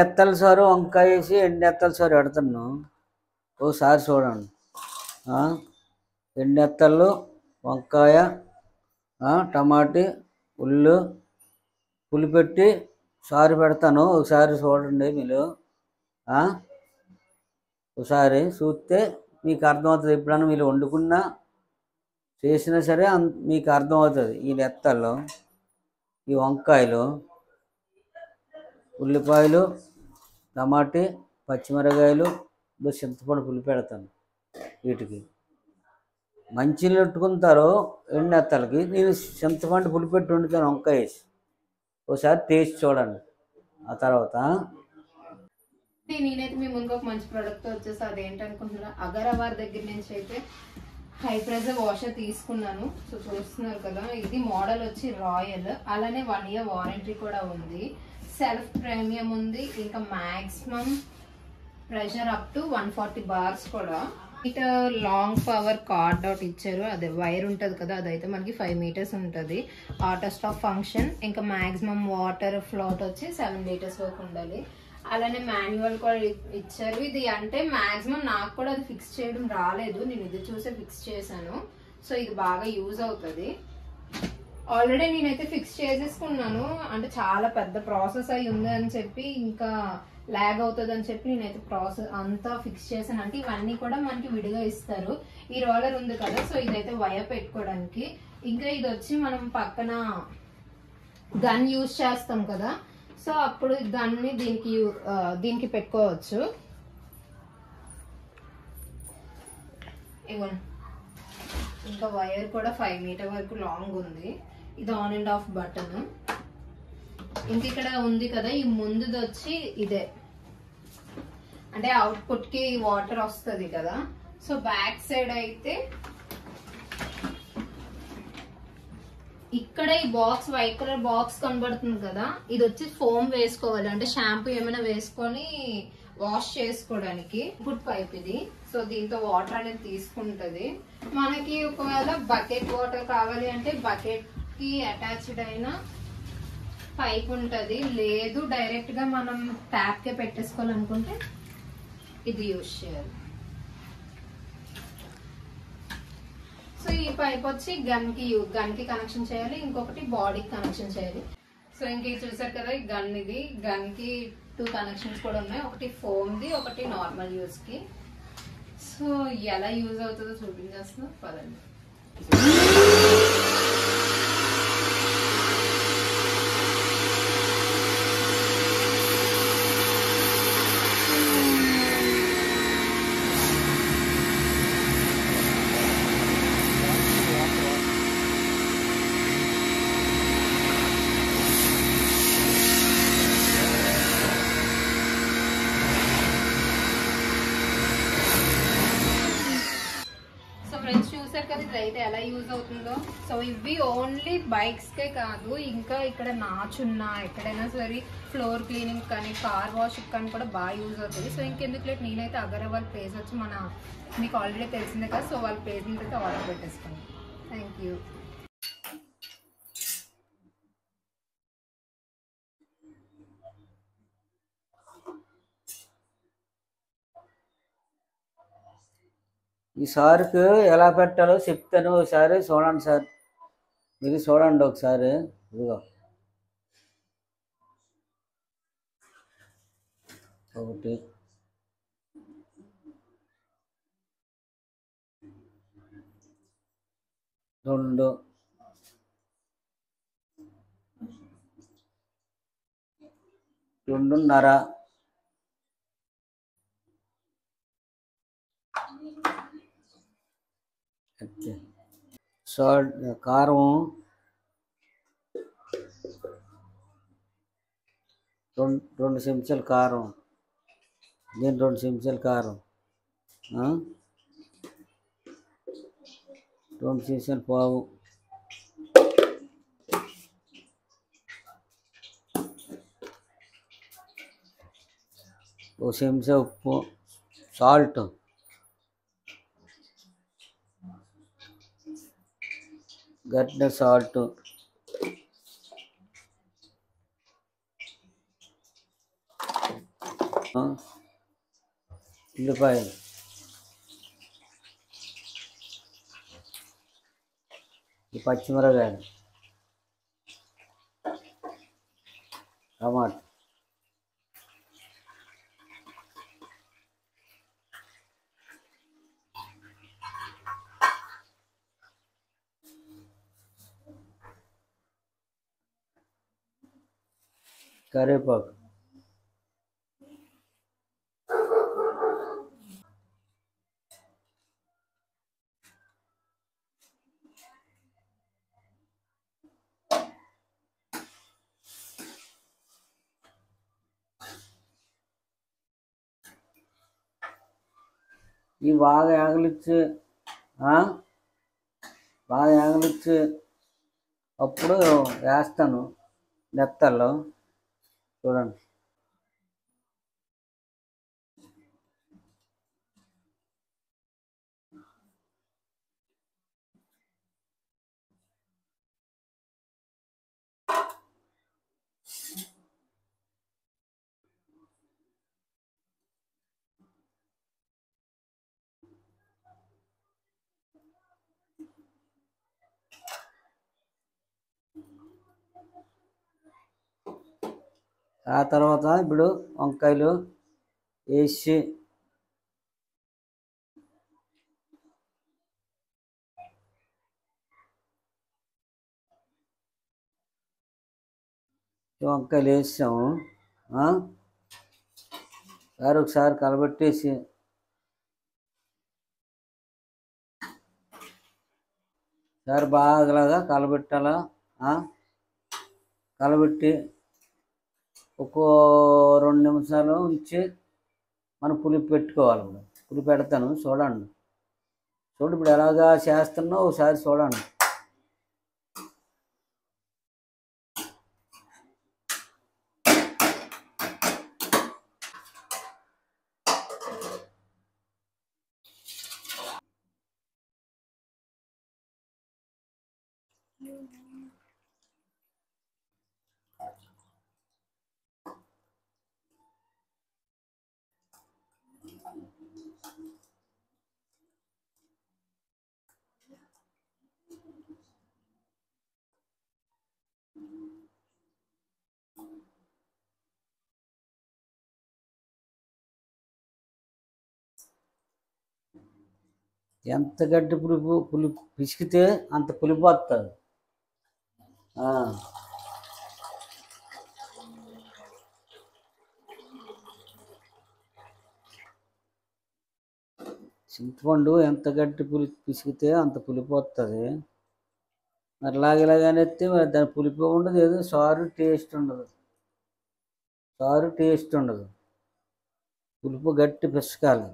ఎత్తల sir వంకాయ వేసి ఎండు ఎత్తల సారు పెడతాను, ఓసారి చూడండి. ఎండు ఎత్తలు, వంకాయ, టమాటీ, ఉల్లు పులిపెట్టి సారు పెడతాను, ఒకసారి చూడండి. మీరు ఒకసారి చూస్తే మీకు అర్థమవుతుంది. ఎప్పుడన్నా మీరు వండుకున్నా చేసినా సరే మీకు అర్థమవుతుంది. ఈ నెత్తల్లో ఈ వంకాయలు, ఉల్లిపాయలు, టమాటీ, పచ్చిమిరకాయలు, చింతపండు పులిపి పెడతాను. వీటికి మంచినీళ్ళు పెట్టుకుంటారు. ఎండెత్తలకి నేను చింతపండు పులిపెట్టి వండుతాను వంకాయ వేసి. ఒకసారి టేస్ట్ చూడండి. ఆ తర్వాత నేనైతే మీ ముందుకు ఒక మంచి ప్రోడక్ట్ వచ్చేసి అదేంటనుకుంటున్నా, అగరవార్ దగ్గర నుంచి అయితే హై ప్రెజర్ వాషర్ తీసుకున్నాను. సో చూస్తున్నారు కదా, ఇది మోడల్ వచ్చి రాయల్, అలానే 1 year వారంటీ కూడా ఉంది, సెల్ఫ్ ప్రీమియం ఉంది, ఇంకా maximum pressure up to 140 bars కూడా. ఇట లాంగ్ పవర్ కార్డ్ అవుట్ ఇచ్చారు, అదే వైర్ ఉంటుంది కదా, అదైతే మనకి 5 meters ఉంటుంది. ఆటో స్టాప్ ఫంక్షన్, ఇంకా మాక్సిమం వాటర్ ఫ్లోట్ వచ్చి 7 liters వరకు ఉండాలి. అలానే మాన్యువల్ కూడా ఇచ్చారు. ఇది అంటే మాక్సిమం నాకు కూడా అది ఫిక్స్ చేయడం రాలేదు, నేను ఇది చూసే ఫిక్స్ చేశాను. సో ఇది బాగా యూజ్ అవుతుంది. ఆల్రెడీ నేనైతే ఫిక్స్ చేసేసుకున్నాను, అంటే చాలా పెద్ద ప్రాసెస్ అయి ఉంది అని చెప్పి, ఇంకా ల్యాగ్ అవుతుంది అని చెప్పి నేనైతే ప్రాసెస్ అంతా ఫిక్స్ చేశాను. అంటే ఇవన్నీ కూడా మనకి విడిగా ఇస్తారు. ఈ రోలర్ ఉంది కదా, సో ఇదైతే వైర్ పెట్టుకోవడానికి. ఇంకా ఇది వచ్చి మనం పక్కన గన్ యూజ్ చేస్తాం కదా, సో అప్పుడు గన్ని దీనికి పెట్టుకోవచ్చు. ఇవ్వండి, ఇంకా వైర్ కూడా 5 meter వరకు లాంగ్ ఉంది. ఇది ఆన్ అండ్ ఆఫ్ బటన్. ఇంక ఇక్కడ ఉంది కదా, ఈ ముందుది వచ్చి ఇదే, అంటే అవుట్పుట్ కి వాటర్ వస్తుంది కదా. సో బ్యాక్ సైడ్ అయితే ఇక్కడ ఈ బాక్స్, వైట్ కలర్ బాక్స్ కనబడుతుంది కదా, ఇది వచ్చి ఫోమ్ వేసుకోవాలి, అంటే షాంపూ ఏమైనా వేసుకొని వాష్ చేసుకోవడానికి. ఫుడ్ పైప్ ఇది, సో దీంతో వాటర్ అనేది తీసుకుంటది. మనకి ఒకవేళ బకెట్ వాటర్ కావాలి అంటే బకెట్ కి అటాచ్డ్ అయిన పైప్ ఉంటది, లేదు డైరెక్ట్ గా మనం ట్యాప్ కే పెట్టేసుకోవాలనుకుంటే ఇది యూజ్ చేయాలి. సో ఈ పైప్ వచ్చి గన్ కి కనెక్షన్ చేయాలి, ఇంకొకటి బాడీకి కనెక్షన్ చేయాలి. సో ఇంక చూసారు కదా, ఈ గన్ కి 2 కనెక్షన్స్ కూడా ఉన్నాయి, ఒకటి ఫోమ్ ది, ఒకటి నార్మల్ యూజ్ కి. సో ఎలా యూజ్ అవుతుందో చూపించేస్తున్నా, పదండి. చూసారు కదా ఇదైతే ఎలా యూజ్ అవుతుందో. సో ఇవి ఓన్లీ బైక్స్ కే కాదు, ఇంకా ఇక్కడ నాచున్నా ఎక్కడైనా సరే ఫ్లోర్ క్లీనింగ్ కానీ కార్ వాష్ కానీ కూడా బాగా యూజ్ అవుతుంది. సో ఇంకెందుకు లేదు, నేనైతే అగరవాల్ పేజ్ వచ్చి మీకు ఆల్రెడీ తెలిసిందే కదా, సో వాళ్ళ పేజ్ మీద అయితే ఆర్డర్ పెట్టేసుకోండి. Thank you. ఈ సార్కు ఎలా పెట్టాలో చెప్తాను, ఒకసారి చూడండి సార్. మీరు చూడండి ఒకసారి. ఇదిగో ఒకటి, రెండు, రెండున్నర, సాల్ట్, కారం 2 చెంచాలు కారం, నేను 2 చెంచాలు కారం, 2 చెంచాలు పావు, ఒక చెంచా ఉప్పు, సాల్ట్, గట్టిన సాల్ట్, ఉల్లిపాయలు, ఈ పచ్చిమిరకాయలు, టమాటా, కరివేపాకు, ఇవి బాగా ఆగలిచ్చి బాగా ఆగలిచ్చి అప్పుడు వేస్తాను నెత్తల్లో. చూడండి, ఆ తర్వాత ఇప్పుడు వంకాయలు వేసి వంకాయలు వేసాము. ఒకసారి కలబెట్టేసి బాగాలాగా కలబెట్టాలా. కలబెట్టి ఒక్కో 2 నిమిషాలు ఉంచి మనం పులుపు పెట్టుకోవాలి. పులుపు పెడతాను, చూడండి. ఇప్పుడు ఎలాగా చేస్తున్నా ఒకసారి చూడండి. ఎంత గట్టి పులుపు పిసికితే అంత పులుపు వస్తుంది. చింతపండు ఎంత గట్టి పులుపు పిసికితే అంత పులుపు వస్తుంది. మరి ఇలాగెత్తే మరి దాని పులుపు ఉండదు, ఏదో సారు టేస్ట్ ఉండదు. పులుపు గట్టి పిసకాలి.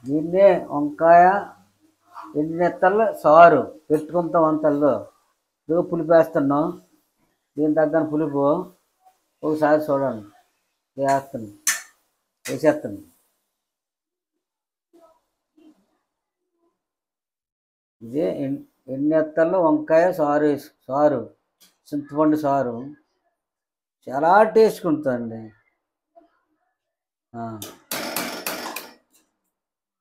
దీన్నే వంకాయ ఎండినెత్తల్లో సారు పెట్టుకుంటాం. వంటల్లో పులుపు వేస్తున్నాం. దీని తగ్గని పులుపు ఒకసారి చూడండి. వేసేస్తాను. ఇదే ఎండినెత్తల్లో వంకాయ సారు చింతపండు సారు చాలా టేస్ట్గా ఉంటుందండి.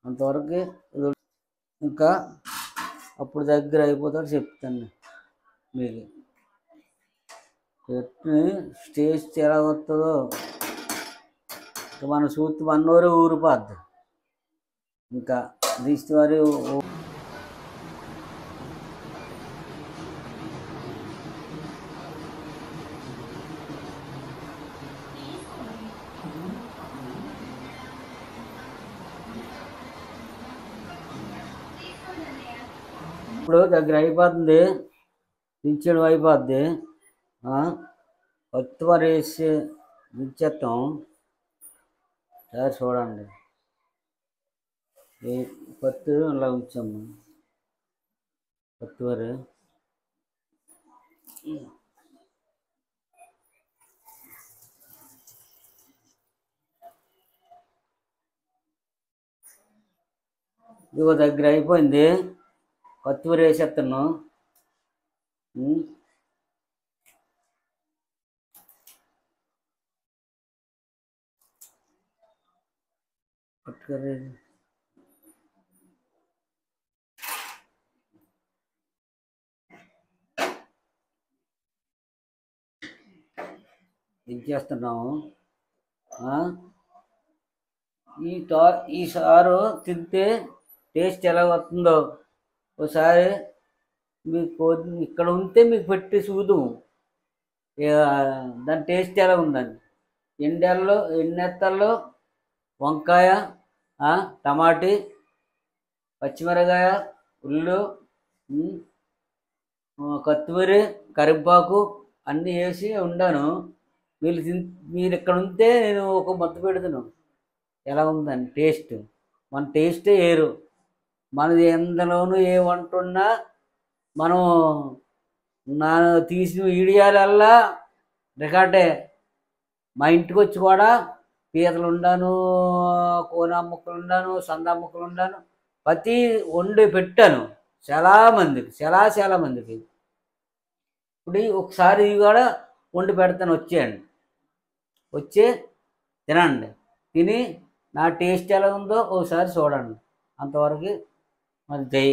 అంతవరకు ఇంకా అప్పుడు దగ్గర అయిపోతాడు చెప్తాను మీకు. చట్నీ టేస్ట్ ఎలా వస్తుందో ఇంకా మనం చూస్తే వన్నోరు ఊరిపోద్ది. ఇంకా దిష్టి వారి ఇప్పుడు దగ్గర అయిపోతుంది, దించడం అయిపోద్ది. కొత్త వారు వేసి దించేస్తాం. సరే చూడండి, కొత్త అలా ఉంచాము. కొత్త వారు ఇదిగో దగ్గర అయిపోయింది. కొత్తిమీర వేసేస్తాను. పట్టుకర్రీ దించేస్తున్నాము. ఈ సారు తింటే టేస్ట్ ఎలా వస్తుందో ఒకసారి మీకు ఇక్కడ ఉంటే మీకు పెట్టి చూద్దాం దాని టేస్ట్ ఎలా ఉందని. ఎన్నెత్తల్లో వంకాయ, టమాటీ, పచ్చిమిరకాయ, ఉల్లు, కొత్తిమీర, కరివేపాకు అన్నీ వేసి వండాను. మీరు ఇక్కడ ఉంటే నేను ఒక ముద్ద పెడుతున్నాను ఎలా ఉందని టేస్ట్. మన టేస్టే వేరు. మనది ఎందులోనూ ఏ వంట ఉన్నా మనం నా తీసిన వీడియోలల్లా రికార్డే. మా ఇంటికి వచ్చి కూడా పీతలు ఉండాను, కోనా ముక్కలు ఉండాను, సందా ముక్కలు ఉండాను, ప్రతి వండి పెట్టాను చాలా మందికి. ఇప్పుడు ఒకసారి ఇవి కూడా వండి పెడతాను, వచ్చేయండి, వచ్చి తినండి. తిని నా టేస్ట్ ఎలా ఉందో ఒకసారి చూడండి. అంతవరకు మరి జై